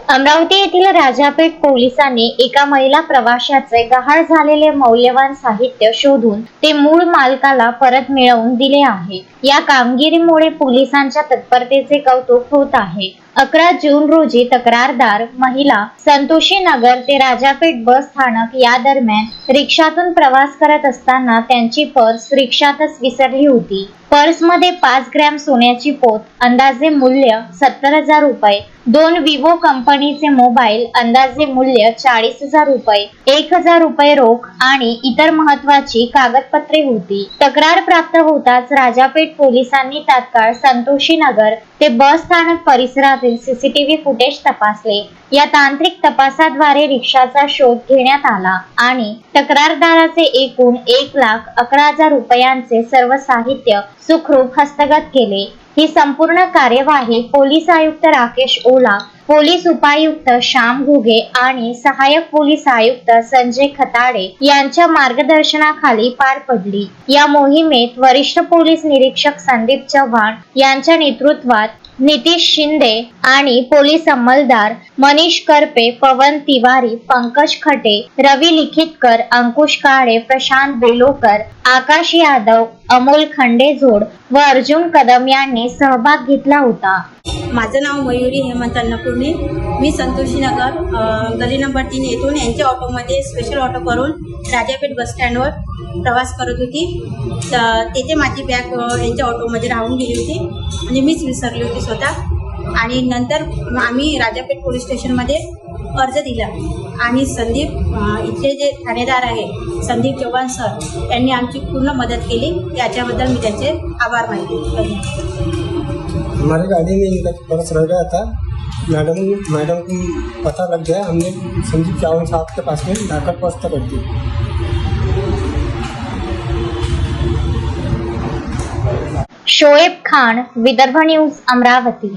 अमरावती येथील राजापेठ पोलिसांनी एका महिला प्रवाशाचे गहाळ झालेले मौल्यवान साहित्य शोधून ते मूळ मालकाला परत मिळवून दिले आहे। या कामगिरीमुळे पोलिसांच्या तत्परतेचे कौतुक होत आहे। 11 जून रोजी तक्रारदार महिला संतोषी नगर ते राजापेठ बस स्थानक या दरम्यान रिक्षातून प्रवास करत असताना त्यांची पर्स रिक्षातच विसरली होती। पर्समध्ये 5 ग्रॅम सोन्याची पोत अंदाजे मूल्य 70,000 रुपये, 2 विवो कंपनीचे मोबाईल अंदाजे मूल्य 40,000 रुपये, 1,000 रुपये रोख आणि इतर महत्त्वाची कागदपत्रे होती। तक्रार प्राप्त होताच राजापेठ पोलिसांनी तात्काळ संतोषी नगर ते बस स्थानक परिसरातील सीसीटीव्ही फुटेज तपासले। या तांत्रिक तपासाद्वारे रिक्षाचा शोध घेण्यात आला आणि तक्रारदाराचे एकूण 1,11,000 रुपयांचे सर्व साहित्य सुखरूप हस्तगत केले। ही संपूर्ण कार्यवाही पोलीस आयुक्त राकेश ओला, पोलीस उपायुक्त श्याम घुगे आणि सहाय्यक पोलीस आयुक्त संजय खताडे यांच्या मार्गदर्शनाखाली पार पडली। या मोहिमेत वरिष्ठ पोलीस निरीक्षक संदीप चव्हाण यांच्या नेतृत्वात नितीश शिंदे आणि पोलीस अंमलदार मनीष करपे, पवन तिवारी, पंकज खटे, रवी लिखितकर, अंकुश काळे, प्रशांत बेलोकर, आकाश यादव, अमोल खंडेजोड व अर्जुन कदम यांनी सहभाग घेतला होता। माझं नाव मयुरी हेमंत अन्नपूर्णे। मी संतोषी नगर गली नंबर 3 येथून यांच्या ऑटोमध्ये स्पेशल ऑटो करून राजापेठ बस स्टँडवर प्रवास करत होती। तेथे माझी बॅग यांच्या ऑटोमध्ये राहून गेली होती, म्हणजे मीच विसरली होती स्वतः। आणि नंतर आम्ही राजापेठ पोलीस स्टेशनमध्ये अर्ज दिला आणि संदीप इथले जे ठाणेदार आहे संदीप चव्हाण सर यांनी आमची पूर्ण मदत केली। याच्याबद्दल मी त्यांचे आभार मानते। हमारी गाड़ी में इनका पर्स रह गया था। मैडम को पता लग गया। हमने संदीप चव्हाण साहब के पास में जाकर पर्स कर दी। शोएब खान, विदर्भ न्यूज, अमरावती।